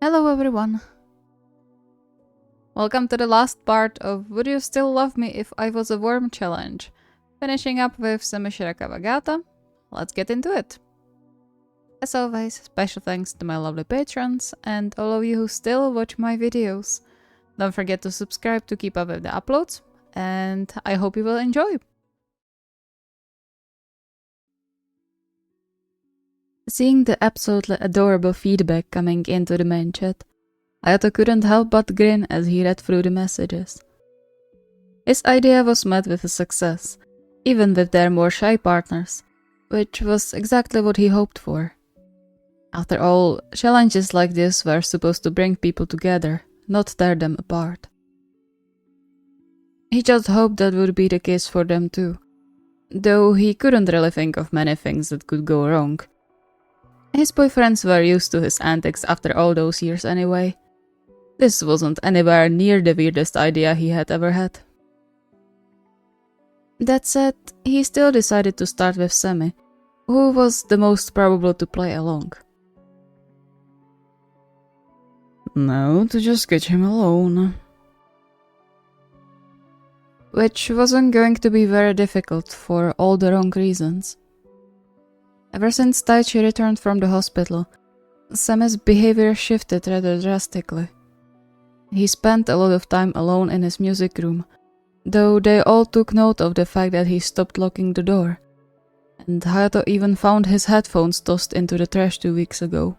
Hello everyone! Welcome to the last part of Would You Still Love Me If I Was a Worm challenge. Finishing up with SemiShiraKawaGata. Let's get into it! As always, special thanks to my lovely patrons and all of you who still watch my videos. Don't forget to subscribe to keep up with the uploads, and I hope you will enjoy! Seeing the absolutely adorable feedback coming into the main chat, Hayato couldn't help but grin as he read through the messages. His idea was met with a success, even with their more shy partners, which was exactly what he hoped for. After all, challenges like this were supposed to bring people together, not tear them apart. He just hoped that would be the case for them too, though he couldn't really think of many things that could go wrong. His boyfriends were used to his antics after all those years anyway. This wasn't anywhere near the weirdest idea he had ever had. That said, he still decided to start with Semi, who was the most probable to play along. No, to just get him alone. Which wasn't going to be very difficult for all the wrong reasons. Ever since Taichi returned from the hospital, Semi's behavior shifted rather drastically. He spent a lot of time alone in his music room, though they all took note of the fact that he stopped locking the door, and Hayato even found his headphones tossed into the trash 2 weeks ago.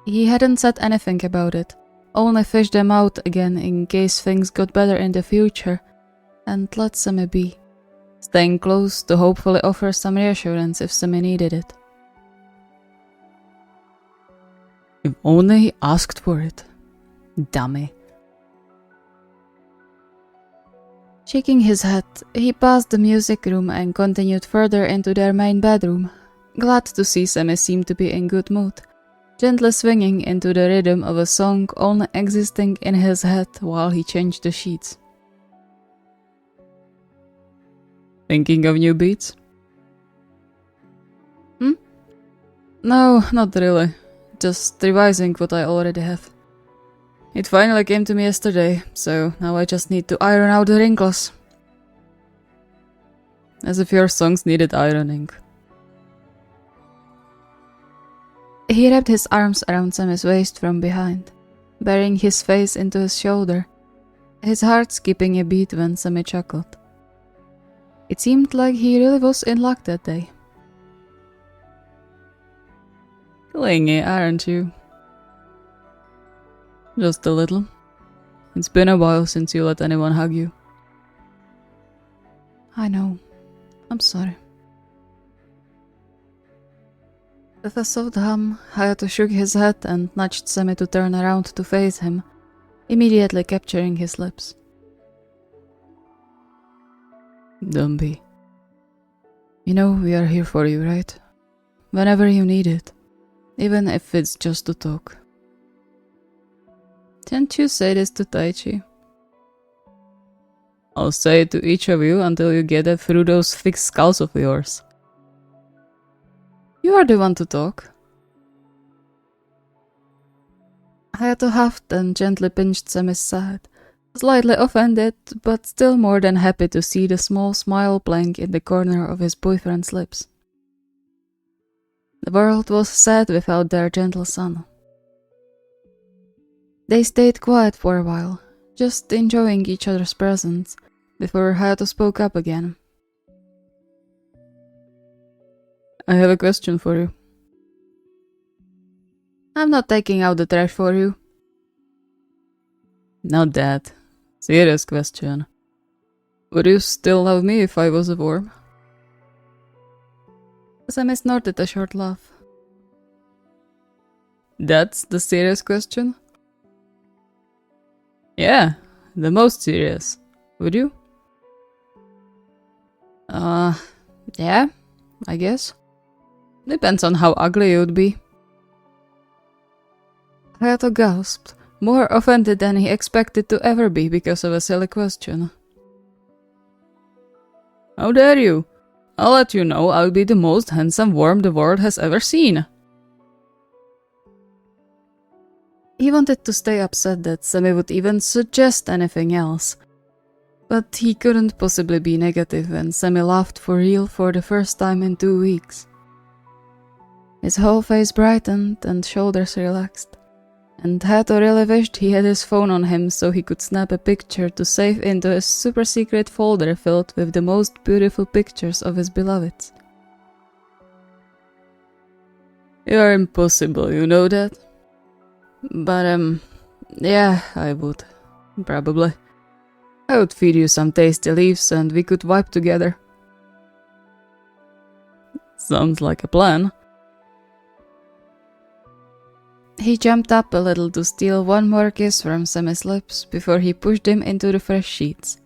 He hadn't said anything about it, only fished them out again in case things got better in the future, and let Semi be, staying close to hopefully offer some reassurance if Semi needed it. If only he asked for it. Dummy. Shaking his head, he passed the music room and continued further into their main bedroom, glad to see Semi seem to be in good mood, gently swinging into the rhythm of a song only existing in his head while he changed the sheets. Thinking of new beats? No, not really. Just revising what I already have. It finally came to me yesterday, so now I just need to iron out the wrinkles. As if your songs needed ironing. He wrapped his arms around Semi's waist from behind, burying his face into his shoulder, his heart skipping a beat when Semi chuckled. It seemed like he really was in luck that day. Clingy, aren't you? Just a little. It's been a while since you let anyone hug you. I know. I'm sorry. With a soft hum, Hayato shook his head and nudged Semi to turn around to face him, immediately capturing his lips. Don't be. You know we are here for you, right? Whenever you need it. Even if it's just to talk. Didn't you say this to Taichi? I'll say it to each of you until you get it through those thick skulls of yours. You are the one to talk. Hayato huffed and gently pinched Semi's side, slightly offended, but still more than happy to see the small smile playing in the corner of his boyfriend's lips. The world was sad without their gentle son. They stayed quiet for a while, just enjoying each other's presence, before Hayato spoke up again. I have a question for you. I'm not taking out the trash for you. Not that. Serious question. Would you still love me if I was a worm? Semi snorted a short laugh. That's the serious question? Yeah, the most serious. Would you? Yeah, I guess. Depends on how ugly you'd be. Hayato gasped, more offended than he expected to ever be because of a silly question. How dare you? I'll let you know I'll be the most handsome worm the world has ever seen. He wanted to stay upset that Semi would even suggest anything else. But he couldn't possibly be negative when Semi laughed for real for the first time in 2 weeks. His whole face brightened and shoulders relaxed, and Hayato really wished he had his phone on him so he could snap a picture to save into a super secret folder filled with the most beautiful pictures of his beloveds. You're impossible, you know that? But, yeah, I would. Probably. I would feed you some tasty leaves and we could vibe together. Sounds like a plan. He jumped up a little to steal one more kiss from Semi's lips before he pushed him into the fresh sheets.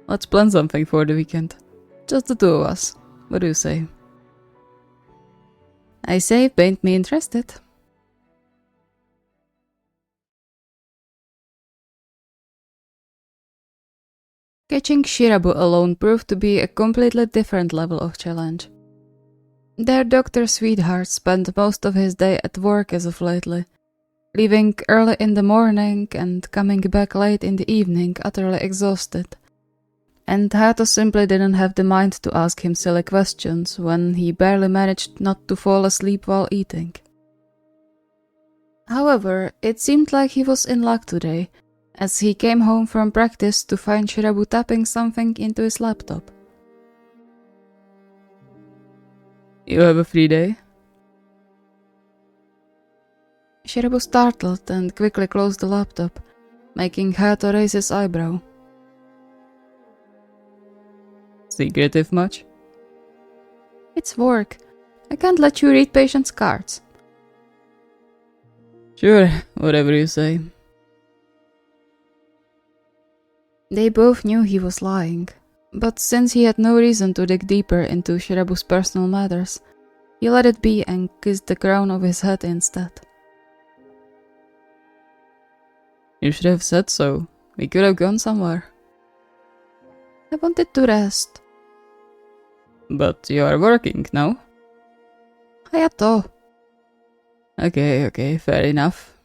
Let's plan something for the weekend. Just the two of us. What do you say? I say, paint me interested. Catching Shirabu alone proved to be a completely different level of challenge. Their doctor sweetheart spent most of his day at work as of lately, leaving early in the morning and coming back late in the evening utterly exhausted. And Hayato simply didn't have the mind to ask him silly questions when he barely managed not to fall asleep while eating. However, it seemed like he was in luck today, as he came home from practice to find Shirabu tapping something into his laptop. You have a free day? Shirabu startled and quickly closed the laptop, making Hayato raise his eyebrow. Secretive much? It's work. I can't let you read patients' cards. Sure, whatever you say. They both knew he was lying, but since he had no reason to dig deeper into Shirabu's personal matters, he let it be and kissed the crown of his head instead. You should have said so. We could have gone somewhere. I wanted to rest. But you are working, no? Hayato. Okay, fair enough.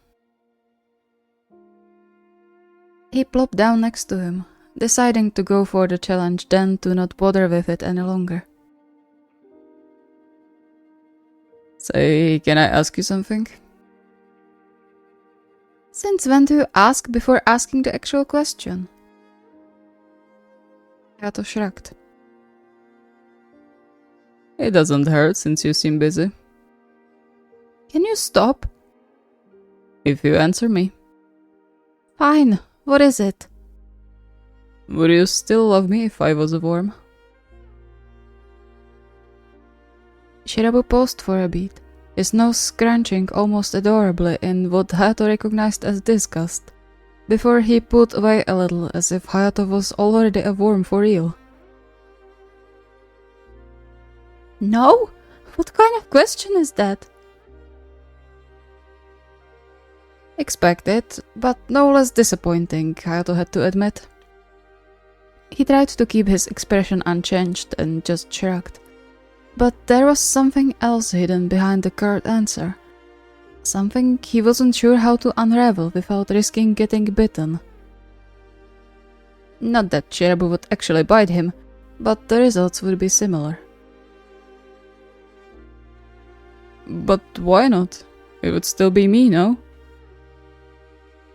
He plopped down next to him, deciding to go for the challenge then to not bother with it any longer. Say, can I ask you something? Since when do you ask before asking the actual question? Hayato shrugged. It doesn't hurt since you seem busy. Can you stop? If you answer me. Fine, what is it? Would you still love me if I was a worm? Shirabu paused for a beat, his nose scrunching almost adorably in what Hayato recognized as disgust, before he pulled away a little as if Hayato was already a worm for real. No? What kind of question is that? Expected, but no less disappointing, Hayato had to admit. He tried to keep his expression unchanged and just shrugged. But there was something else hidden behind the curt answer. Something he wasn't sure how to unravel without risking getting bitten. Not that Shirabu would actually bite him, but the results would be similar. But why not? It would still be me, no?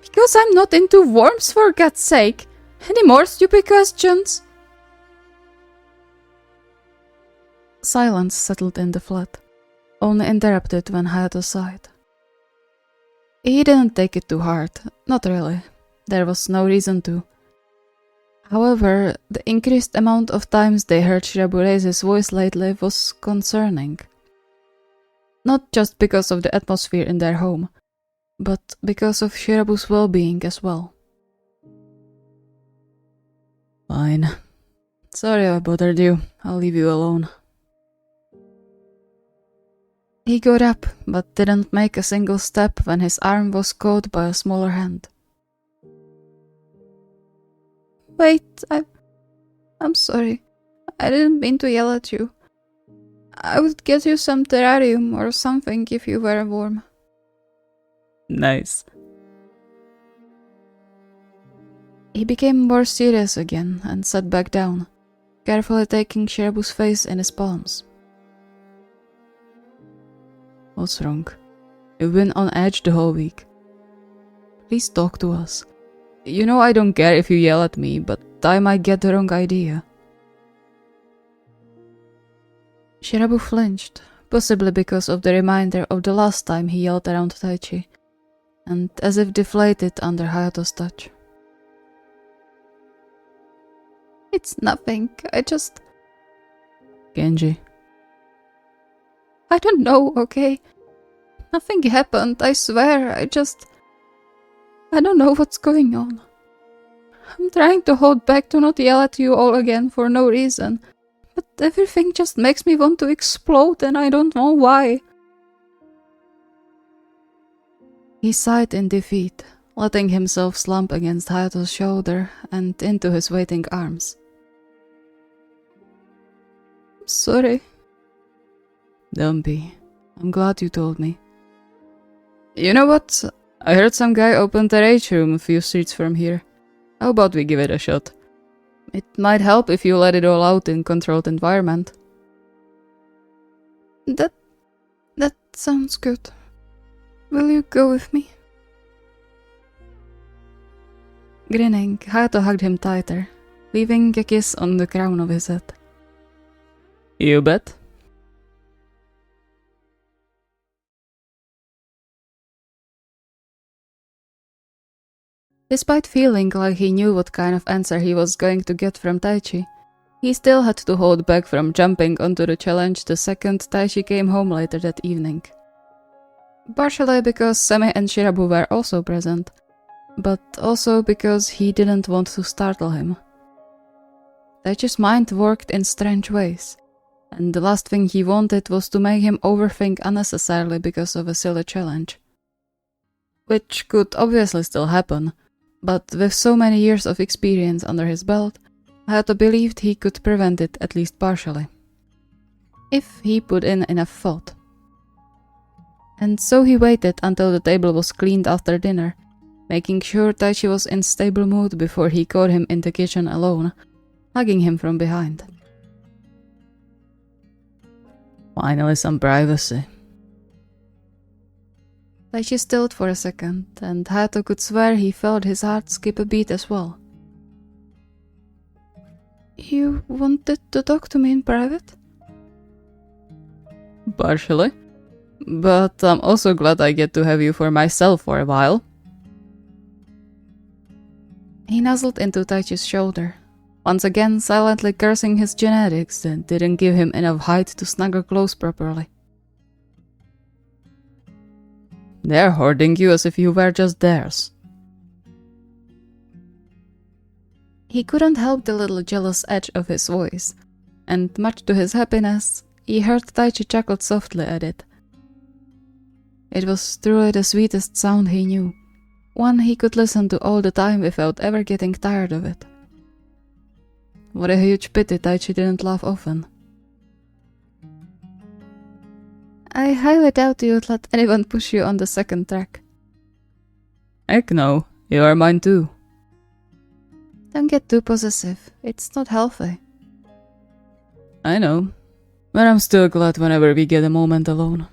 Because I'm not into worms, for God's sake! Any more stupid questions? Silence settled in the flat, only interrupted when Hayato sighed. He didn't take it too hard, not really. There was no reason to. However, the increased amount of times they heard Shirabu raise his voice lately was concerning. Not just because of the atmosphere in their home, but because of Shirabu's well-being as well. Fine. Sorry I bothered you. I'll leave you alone. He got up, but didn't make a single step when his arm was caught by a smaller hand. Wait, I'm sorry. I didn't mean to yell at you. I would get you some terrarium or something if you were warm. Nice. He became more serious again and sat back down, carefully taking Shirabu's face in his palms. What's wrong? You've been on edge the whole week. Please talk to us. You know I don't care if you yell at me, but I might get the wrong idea. Shirabu flinched, possibly because of the reminder of the last time he yelled around Taichi, and as if deflated under Hayato's touch. It's nothing, Genji. I don't know, okay? Nothing happened, I swear, I don't know what's going on. I'm trying to hold back to not yell at you all again for no reason, but everything just makes me want to explode and I don't know why. He sighed in defeat, letting himself slump against Hayato's shoulder and into his waiting arms. Sorry. Don't be. I'm glad you told me. You know what? I heard some guy opened a rage room a few streets from here. How about we give it a shot? It might help if you let it all out in controlled environment. That sounds good. Will you go with me? Grinning, Hayato hugged him tighter, leaving a kiss on the crown of his head. You bet. Despite feeling like he knew what kind of answer he was going to get from Taichi, he still had to hold back from jumping onto the challenge the second Taichi came home later that evening. Partially because Semi and Shirabu were also present, but also because he didn't want to startle him. Taichi's mind worked in strange ways, and the last thing he wanted was to make him overthink unnecessarily because of a silly challenge. Which could obviously still happen, but with so many years of experience under his belt, Hayato believed he could prevent it at least partially. If he put in enough thought. And so he waited until the table was cleaned after dinner, making sure Taichi was in stable mood before he caught him in the kitchen alone, hugging him from behind. Finally some privacy. Taichi stilled for a second, and Hayato could swear he felt his heart skip a beat as well. You wanted to talk to me in private? Partially. But I'm also glad I get to have you for myself for a while. He nuzzled into Taichi's shoulder, once again silently cursing his genetics that didn't give him enough height to snuggle close properly. They're hoarding you as if you were just theirs. He couldn't help the little jealous edge of his voice, and much to his happiness, he heard Taichi chuckled softly at it. It was truly the sweetest sound he knew, one he could listen to all the time without ever getting tired of it. What a huge pity Taichi didn't laugh often. I highly doubt you'd let anyone push you on the second track. Heck no, you are mine too. Don't get too possessive, it's not healthy. I know, but I'm still glad whenever we get a moment alone.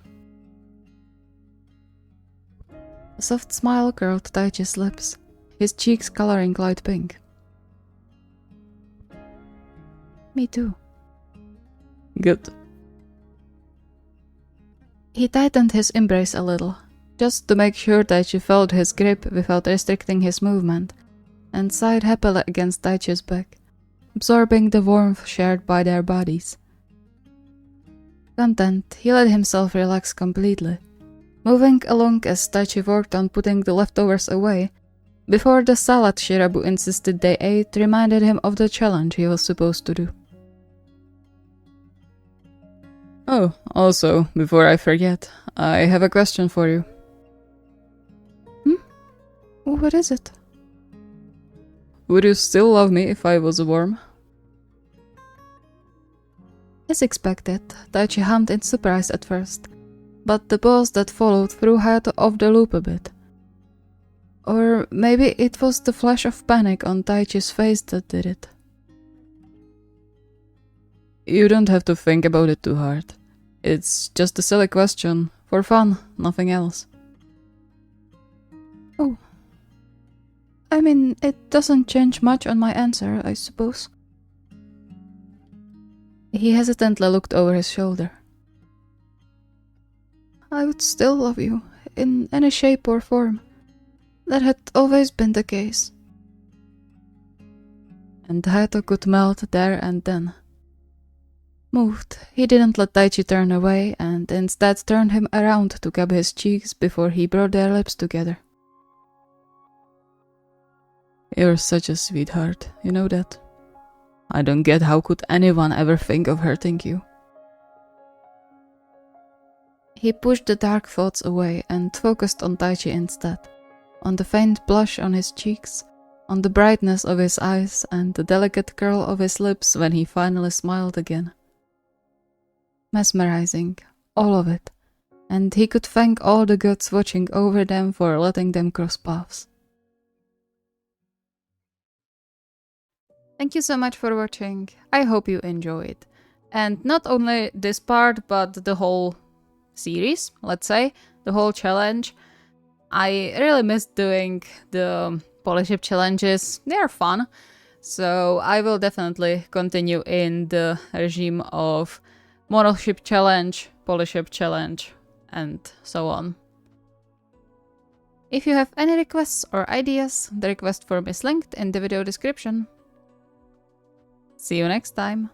A soft smile curled Taichi's lips, his cheeks coloring light pink. Me too. Good. He tightened his embrace a little, just to make sure Taichi felt his grip without restricting his movement, and sighed happily against Taichi's back, absorbing the warmth shared by their bodies. Content, he let himself relax completely, moving along as Taichi worked on putting the leftovers away, before the salad Shirabu insisted they ate reminded him of the challenge he was supposed to do. Oh, also, before I forget, I have a question for you. What is it? Would you still love me if I was warm? As expected, Taichi hummed in surprise at first, but the pause that followed threw Hayato off the loop a bit. Or maybe it was the flash of panic on Taichi's face that did it. You don't have to think about it too hard. It's just a silly question, for fun, nothing else. Oh. I mean, it doesn't change much on my answer, I suppose. He hesitantly looked over his shoulder. I would still love you, in any shape or form. That had always been the case. And Hayato could melt there and then. Moved, he didn't let Taichi turn away and instead turned him around to grab his cheeks before he brought their lips together. You're such a sweetheart, you know that? I don't get how could anyone ever think of hurting you. He pushed the dark thoughts away and focused on Taichi instead, on the faint blush on his cheeks, on the brightness of his eyes and the delicate curl of his lips when he finally smiled again. Mesmerizing, all of it, and he could thank all the gods watching over them for letting them cross paths. Thank you so much for watching. I hope you enjoyed. And not only this part, but the whole series, let's say, the whole challenge. I really miss doing the Polyship challenges. They are fun. So I will definitely continue in the regime of Monoship challenge, Polyship challenge, and so on. If you have any requests or ideas, the request form is linked in the video description. See you next time!